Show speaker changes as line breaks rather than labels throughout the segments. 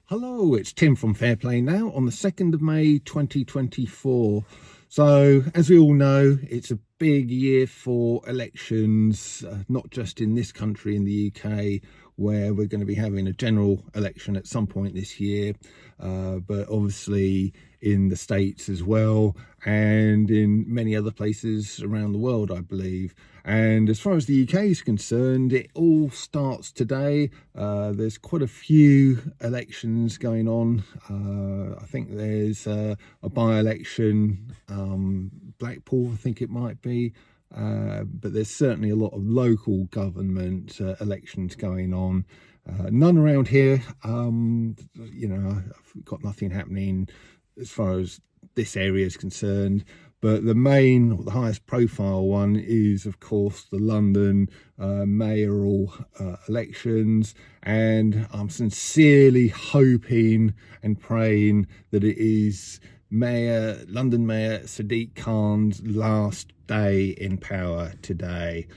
Hello, it's Tim from Fairplay Now on the 2nd of May 2024. So, as we all know, it's a big year for elections, not just in this country, in the UK, where we're going to be having a general election at some point this year, but obviously in the States as well, and in many other places around the world, I believe. And as far as the UK is concerned, it all starts today. There's quite a few elections going on. I think there's a by-election, Blackpool, I think it might be. But there's certainly a lot of local government elections going on. None around here. I've got nothing happening as far as this area is concerned. But the highest profile one is, of course, the London mayoral elections. And I'm sincerely hoping and praying that it is London Mayor Sadiq Khan's last day in power today.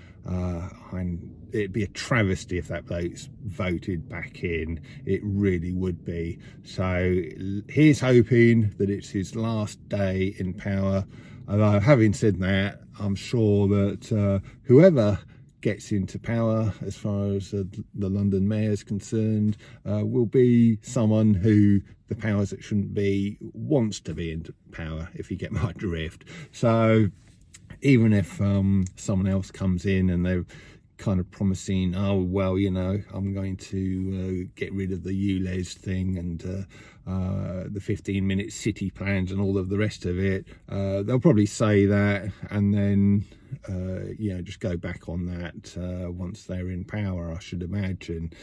It'd be a travesty if that bloke's voted back in. It really would be. So here's hoping that it's his last day in power. Although, having said that, I'm sure that whoever gets into power, as far as the London mayor is concerned, will be someone who the powers that shouldn't be wants to be into power, if you get my drift. So even if someone else comes in and they're kind of promising, oh well, I'm going to get rid of the ULEZ thing and the 15-minute city plans and all of the rest of it, they'll probably say that and then just go back on that once they're in power, I should imagine.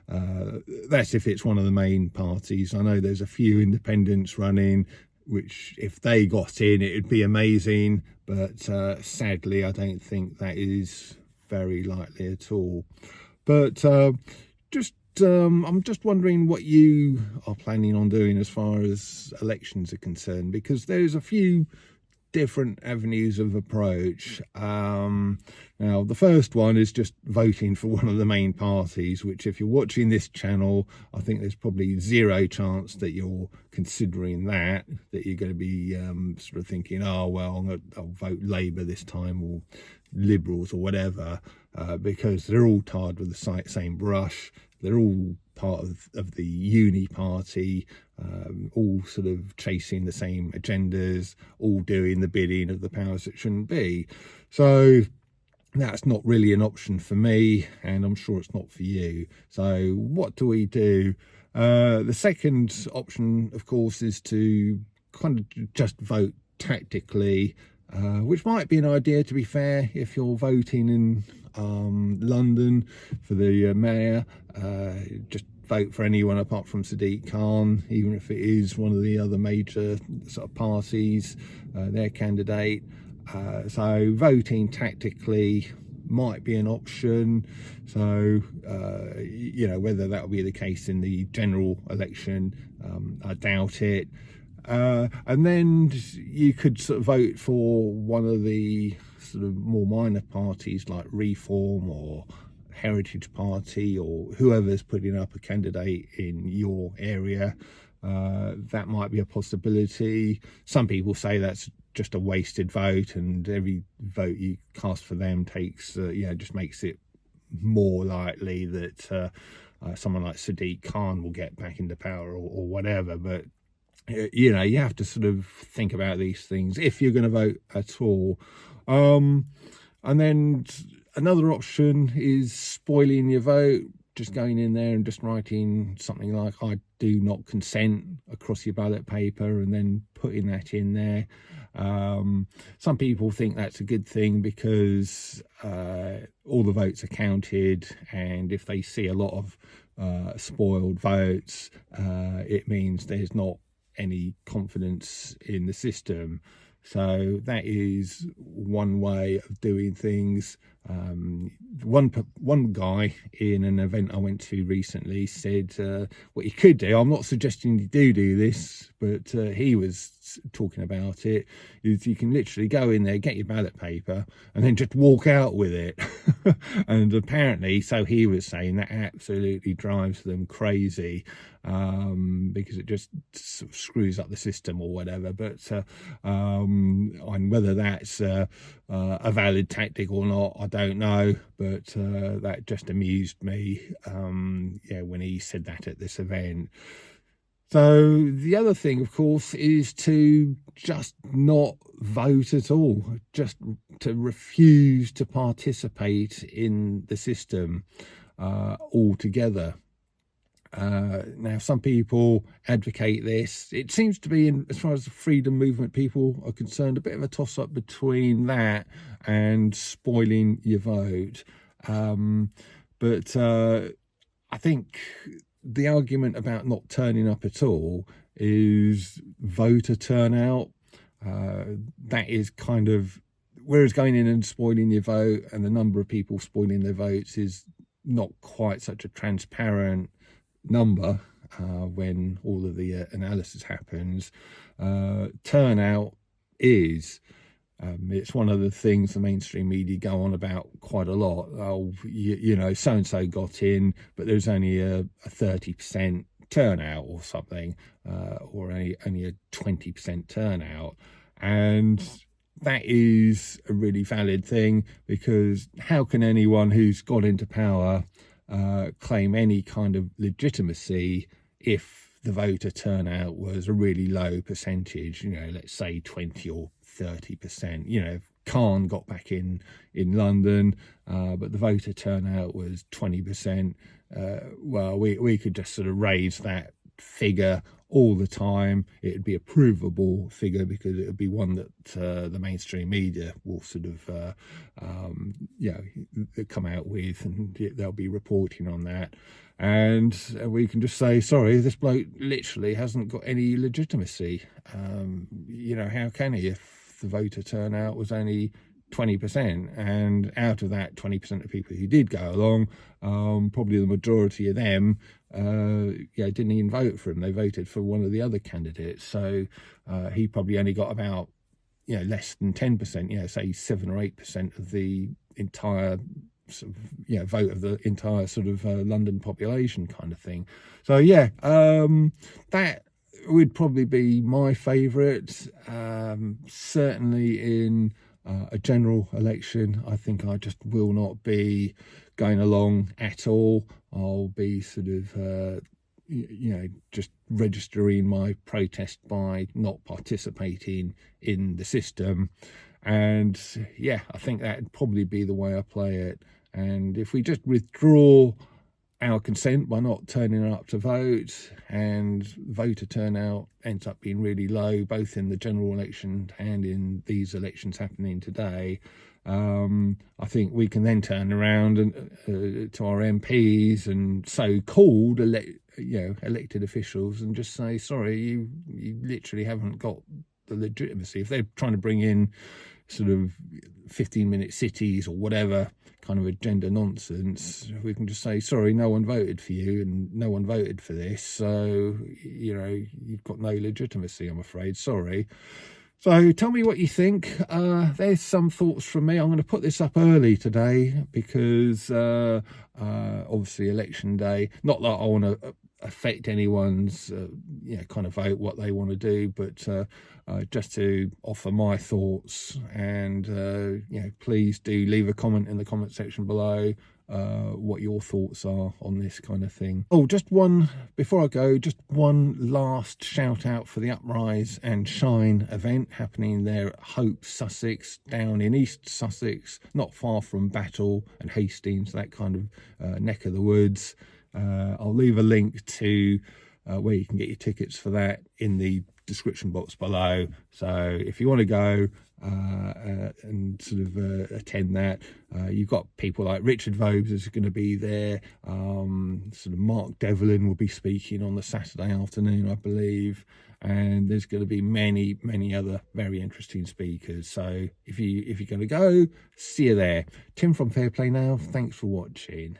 That's if it's one of the main parties. I know there's a few independents running, which if they got in, it'd be amazing, but sadly I don't think that is very likely at all. But I'm just wondering what you are planning on doing as far as elections are concerned, because there's a few different avenues of approach. Now, the first one is just voting for one of the main parties, which if you're watching this channel, I think there's probably zero chance that you're considering that you're going to be sort of thinking, oh well, I'll vote Labour this time, or Liberals or whatever, because they're all tarred with the same brush. They're all part of the uni party, all sort of chasing the same agendas, all doing the bidding of the powers that shouldn't be. So that's not really an option for me, and I'm sure it's not for you. So what do we do? The second option, of course, is to kind of just vote tactically, which might be an idea, to be fair, if you're voting in London for the mayor. Just vote for anyone apart from Sadiq Khan, even if it is one of the other major sort of parties, their candidate. So voting tactically might be an option. So whether that will be the case in the general election, I doubt it. And then you could sort of vote for one of the sort of more minor parties like Reform or Heritage Party, or whoever's putting up a candidate in your area. That might be a possibility. Some people say that's just a wasted vote, and every vote you cast for them takes just makes it more likely that someone like Sadiq Khan will get back into power or whatever. But you have to sort of think about these things if you're going to vote at all. And then another option is spoiling your vote, just going in there and just writing something like "I do not consent" across your ballot paper and then putting that in there. Some people think that's a good thing because all the votes are counted, and if they see a lot of spoiled votes, it means there's not any confidence in the system. So that is one way of doing things. One guy in an event I went to recently said what you could do. I'm not suggesting you do this, but he was talking about it. Is you can literally go in there, get your ballot paper, and then just walk out with it. And apparently, so he was saying that absolutely drives them crazy, because it just sort of screws up the system or whatever. But and whether that's a valid tactic or not, I don't know. But that just amused me, yeah, when he said that at this event. So the other thing, of course, is to just not vote at all, just to refuse to participate in the system altogether. Now, some people advocate this. It seems to be, as far as the freedom movement people are concerned, a bit of a toss-up between that and spoiling your vote. But I think the argument about not turning up at all is voter turnout. That is kind of, whereas going in and spoiling your vote and the number of people spoiling their votes is not quite such a transparent number when all of the analysis happens. Turnout is. It's one of the things the mainstream media go on about quite a lot. Oh, you know, so-and-so got in, but there's only a 30% turnout or something, or only a 20% turnout. And that is a really valid thing, because how can anyone who's got into power claim any kind of legitimacy if the voter turnout was a really low percentage, you know, let's say 20 or 30%. You know, Khan got back in London, but the voter turnout was 20%. Well, we could just sort of raise that figure all the time. It'd be a provable figure, because it would be one that the mainstream media will sort of you know, come out with, and they'll be reporting on that. And we can just say, sorry, this bloke literally hasn't got any legitimacy. You know, how can he if the voter turnout was only 20%? And out of that 20% of people who did go along, probably the majority of them yeah, didn't even vote for him. They voted for one of the other candidates. So he probably only got about, you know, less than 10%, you know, say 7 or 8% of the entire sort of, you know, vote of the entire sort of London population kind of thing. So yeah, that would probably be my favourite. Certainly in a general election, I think I just will not be going along at all. I'll be sort of you know, just registering my protest by not participating in the system. And yeah, I think that'd probably be the way I play it. And if we just withdraw our consent by not turning up to vote, and voter turnout ends up being really low, both in the general election and in these elections happening today, I think we can then turn around and to our MPs and so-called elected officials and just say, sorry, you literally haven't got the legitimacy. If they're trying to bring in sort of 15-minute cities or whatever kind of agenda nonsense, we can just say, sorry, no one voted for you and no one voted for this, so, you know, you've got no legitimacy, I'm afraid, sorry. So tell me what you think. There's some thoughts from me. I'm going to put this up early today because obviously election day, not that I want to affect anyone's you know, kind of vote, what they want to do, but just to offer my thoughts. And you know, please do leave a comment in the comment section below what your thoughts are on this kind of thing. Oh, just one, before I go, just one last shout out for the Uprise and Shine event happening there at Hope, Sussex, down in East Sussex, not far from Battle and Hastings, that kind of neck of the woods. I'll leave a link to where you can get your tickets for that in the description box below. So if you want to go and sort of attend that, you've got people like Richard Vobes is going to be there. Sort of Mark Devlin will be speaking on the Saturday afternoon, I believe. and there's going to be many other very interesting speakers. So if you're going to go, see you there. Tim from Fair Play Now, thanks for watching.